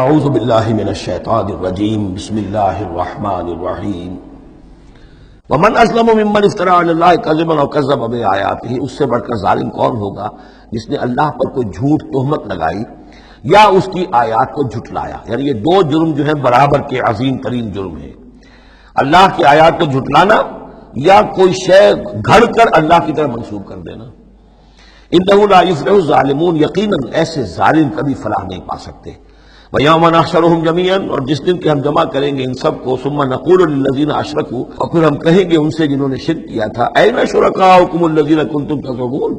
اعوذ باللہ من الشیطان الرجیم بسم اللہ الرحمن الرحیم ومن اسلم ممن افترى علی اللہ کذبا او کذب بآیاتہ، اس سے بڑھ کر ظالم کون ہوگا جس نے اللہ پر کوئی جھوٹ تہمت لگائی یا اس کی آیات کو جھٹلایا۔ یعنی یہ دو جرم جو ہیں برابر کے عظیم ترین جرم ہیں، اللہ کی آیات کو جھٹلانا یا کوئی شے گھڑ کر اللہ کی طرف منسوب کر دینا۔ انہ لا یفلح الظالمون، یقیناً ایسے ظالم کبھی فلاح نہیں پا سکتے۔ وَيَوْمَ نَحْشُرُهُمْ جَمِيعًا، اور جس دن کہ ہم جمع کریں گے ان سب کو، ثُمَّ نَقُولُ لِلَّذِينَ أَشْرَكُوا، اور پھر ہم کہیں گے ان سے جنہوں نے شرک کیا تھا، أَيْنَ شُرَكَاؤُكُمُ الَّذِينَ كُنتُمْ تَزْعُمُونَ،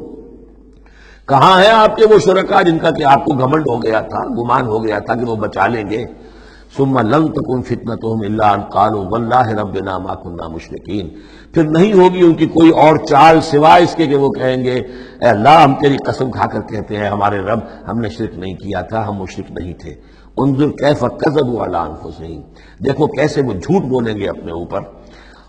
کہاں ہیں آپ کے وہ شرکاء جن کا کہ آپ کو گھمنڈ ہو گیا تھا، گمان ہو گیا تھا کہ وہ بچا لیں گے۔ ثُمَّ لَمْ تَكُنْ فِتْنَتُهُمْ إِلَّا أَنْ قَالُوا وَاللَّهِ رَبِّنَا مَا كُنَّا مُشْرِكِينَ، پھر نہیں ہوگی ان کی کوئی اور چال سوائے اس کے کہ وہ کہیں گے اے اللہ ہم تیری قسم کھا کر کہتے ہیں ہمارے رب ہم نے شرک نہیں کیا تھا، ہم مشرک نہیں تھے۔ انظر کیف کذبوا علی انفسہم، دیکھو کیسے وہ جھوٹ بولیں گے اپنے اوپر۔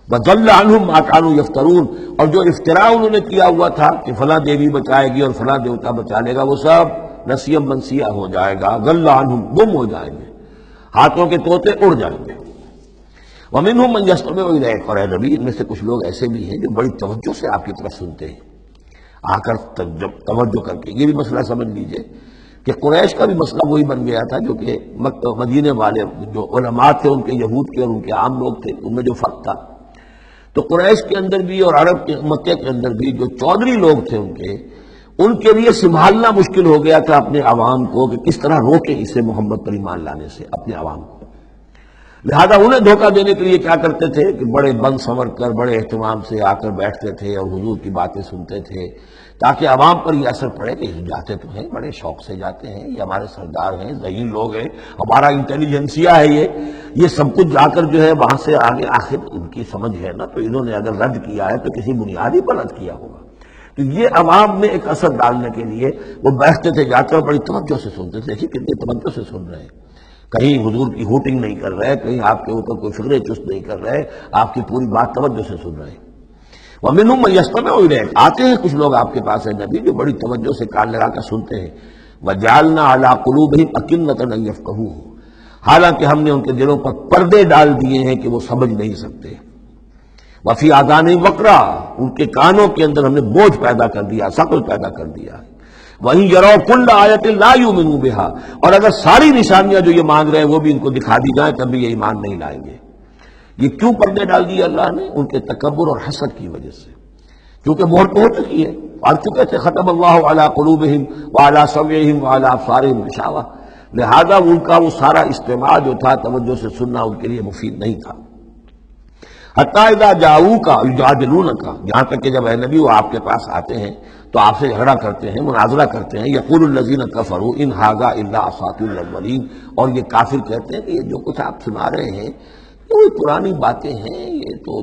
وضل عنہم ما کانوا یفترون، اور جو افتراء انہوں نے کیا ہوا تھا کہ فلاں دیوی بچائے گی اور فلاں دیوتا بچا لے گا، وہ سب نسیم منسیہ ہو جائے گا، ضل عنہم، گم ہو جائیں گے، ہاتھوں کے طوطے اڑ جائیں گے۔ ومنہم من یستمع الیک، اور اے نبی ان میں سے کچھ لوگ ایسے بھی ہیں جو بڑی توجہ سے آپ کی طرف سنتے ہیں، آ کر توجہ کر کے۔ یہ بھی مسئلہ سمجھ لیجئے کہ قریش کا بھی مسئلہ وہی بن گیا تھا جو کہ مدینے والے جو علماء تھے ان کے، یہود کے اور ان کے عام لوگ تھے، ان میں جو فرق تھا۔ تو قریش کے اندر بھی اور عرب کے مکے کے اندر بھی جو چودھری لوگ تھے ان کے لیے سنبھالنا مشکل ہو گیا تھا اپنے عوام کو کہ کس طرح روکیں اسے محمد پر ایمان لانے سے اپنے عوام کو۔ لہذا انہیں دھوکہ دینے کے لیے کیا کرتے تھے کہ بڑے بند سنور کر بڑے اہتمام سے آ کر بیٹھتے تھے اور حضور کی باتیں سنتے تھے، تاکہ عوام پر یہ اثر پڑے کہ جاتے تو ہیں، بڑے شوق سے جاتے ہیں، یہ ہمارے سردار ہیں، ذہین لوگ ہیں، ہمارا انٹیلیجنسیا ہے، یہ سب کچھ جا کر جو ہے وہاں سے آگے آخر ان کی سمجھ ہے نا، تو انہوں نے اگر رد کیا ہے تو کسی بنیادی پر رد کیا ہوگا۔ تو یہ عوام میں ایک اثر ڈالنے کے لیے وہ بیٹھتے تھے جا کر، بڑی توجہ سے سنتے تھے، دیکھیے کتنی توجہ سے سن رہے ہیں، کہیں حضور کی ہوٹنگ نہیں کر رہے، کہیں آپ کے اوپر کوئی فکر چست نہیں کر رہے، آپ کی پوری بات توجہ سے سن رہے ہیں۔ وَمِنْهُمْ مَن يَسْتَمِعُ إِلَيْكَ، آتے ہیں کچھ لوگ آپ کے پاس ہیں نبی جو بڑی توجہ سے کان لگا کر سنتے ہیں۔ وَجَعَلْنَا عَلَىٰ قُلُوبِهِمْ أَكِنَّةً أَن يَفْقَهُوهُ، حالانکہ ہم نے ان کے دلوں پر پردے ڈال دیے ہیں کہ وہ سمجھ نہیں سکتے۔ وَفِي آذَانِهِمْ وَقْرًا، ان کے کانوں کے اندر ہم نے بوجھ پیدا کر دیا، ثقل پیدا کر دیا۔ وَإِن يَرَوْا كُلَّ آيَةٍ لَا يُؤْمِنُوا بِهَا، اور اگر ساری نشانیاں جو یہ مانگ رہے ہیں وہ بھی ان کو دکھا دی جائیں تب بھی یہ ایمان نہیں لائیں گے۔ یہ کیوں پردے ڈال دیے اللہ نے؟ ان کے تکبر اور حسد کی وجہ سے، کیونکہ مہر تو ہو چکی ہے، پڑھ چکے تھے ختم اللہ علی قلوبہم وعلی سمعہم وعلی ابصارہم غشاوہ، لہذا ان کا وہ سارا استماع جو تھا توجہ سے سننا ان کے لیے مفید نہیں تھا۔ حتی اذا جاؤوک یجادلونک، یہاں تک کہ جب اے نبی وہ آپ کے پاس آتے ہیں تو آپ سے جھگڑا کرتے ہیں، مناظرہ کرتے ہیں۔ یقول الذین کفروا ان ھذا الا اساطیر الاولین، اور یہ کافر کہتے ہیں کہ یہ جو کچھ آپ سنا رہے ہیں یہ پرانی باتیں ہیں، یہ تو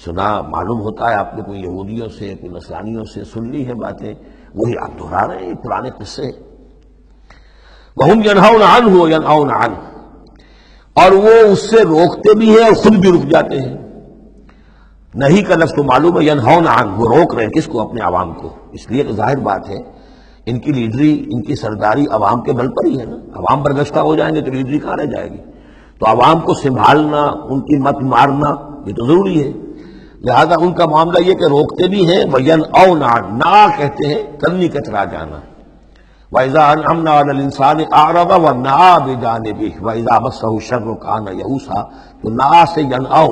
سنا معلوم ہوتا ہے آپ نے کوئی یہودیوں سے کوئی نصرانیوں سے سن لی ہے باتیں، وہی آپ دہرا رہے ہیں، یہ پرانے قصے۔ وَهُمْ يَنْهَوْنَ عَنْهُ وَيَنْأَوْنَ عَنْهُ، اور وہ اس سے روکتے بھی ہیں اور خود بھی رک جاتے ہیں۔ نہیں کا لفظ تو معلوم ہے، يَنْهَوْنَ عَنْهُ، وہ روک رہے ہیں کس کو؟ اپنے عوام کو، اس لیے کہ ظاہر بات ہے ان کی لیڈری، ان کی سرداری عوام کے بل پر ہی ہے نا، عوام برگشتہ ہو جائیں گے تو لیڈری کہاں رہ جائے گی؟ تو عوام کو سنبھالنا، ان کی مت مارنا یہ تو ضروری ہے۔ لہذا ان کا معاملہ یہ کہ روکتے بھی ہیں، وَيَنْأَوْنَ عَنْهُ، نا کہتے ہیں کرنی کترا جانا۔ وَإِذَا أَنْعَمْنَا عَلَى الْإِنسَانِ أَعْرَضَ وَنَأَىٰ بِجَانِبِهِ وَإِذَا مَسَّهُ الشَّرُّ كَانَ يَئُوسًا، تو نا سے ینعو،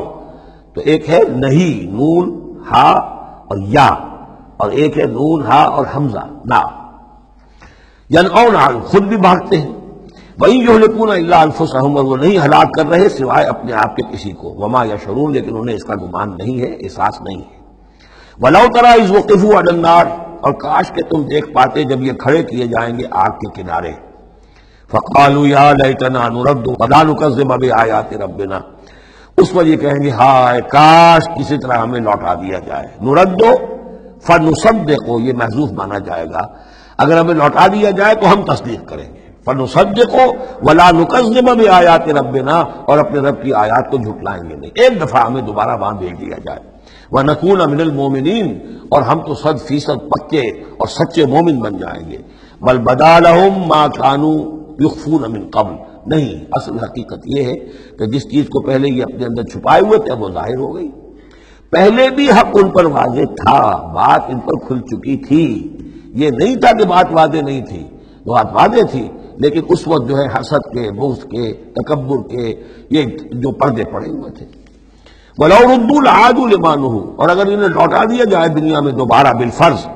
تو ایک ہے نہیں، نون ہا اور یا، اور ایک ہے نون ہا اور حمزہ نا۔ ینعون عنہ، خود بھی بھاگتے ہیں۔ وَإِن يُهْلِكُونَ إِلَّا أَنفُسَهُمْ، اور وہ نہیں ہلاک کر رہے سوائے اپنے آپ کے کسی کو۔ وَمَا يَشْعُرُونَ، لیکن انہیں اس کا گمان نہیں ہے، احساس نہیں ہے۔ وَلَوْ تَرَىٰ إِذْ وُقِفُوا عَلَى النَّارِ، اور کاش کہ تم دیکھ پاتے جب یہ کھڑے کیے جائیں گے آگ کے کنارے۔ فَقَالُوا يَا لَيْتَنَا نُرَدُّ وَلَا نُكَذِّبَ بِآيَاتِ رَبِّنَا، اس پر یہ کہیں گے ہائے کاش کسی طرح ہمیں لوٹا دیا جائے۔ نُرَدُّ فَنُصَدِّقُ، یہ محذوف مانا جائے گا، اگر ہمیں لوٹا دیا جائے تو ہم تصدیق کریں گے۔ فَنُصَدِّقُ وَلَا نُكَذِّبَ بِآيَاتِ رَبِّنَا، اور اپنے رب کی آیات کو جھٹلائیں گے نہیں، ایک دفعہ ہمیں دوبارہ وہاں بھیج دیا جائے۔ وَنَكُونَ مِنَ الْمُؤْمِنِينَ، اور ہم تو 100% پکے اور سچے مومن بن جائیں گے۔ بَلْ بَدَا لَهُم مَّا كَانُوا يُخْفُونَ مِن قَبْلُ، نہیں، اصل حقیقت یہ ہے کہ جس چیز کو پہلے یہ اپنے اندر چھپائے ہوئے تھے وہ ظاہر ہو گئی. پہلے بھی حق ان پر واضح تھا، بات ان پر کھل چکی تھی. یہ نہیں تھا کہ بات واضح نہیں تھی، بات واضح تھی، لیکن اس وقت جو ہے حسد کے، بغض کے، تکبر کے یہ جو پردے پڑے ہوئے تھے. وَلَوْ رُدُّوا لَعَادُوا لِمَا نُهُوا، اور اگر انہیں لوٹا دیا جائے دنیا میں دوبارہ بالفرض،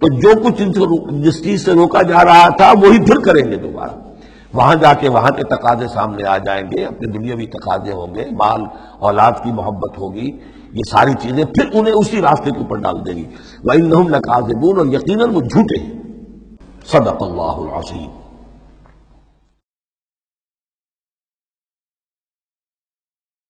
تو جو کچھ ان سے جس چیز سے روکا جا رہا تھا وہی پھر کریں گے دوبارہ. وہاں جا کے وہاں کے تقاضے سامنے آ جائیں گے، اپنے دنیاوی تقاضے ہوں گے، مال اولاد کی محبت ہوگی، یہ ساری چیزیں پھر انہیں اسی راستے کے اوپر ڈال دیں گی. وَإِنَّهُمْ لَكَاذِبُونَ، اور یقیناً وہ جھوٹے ہیں. صدق اللہ العظیم.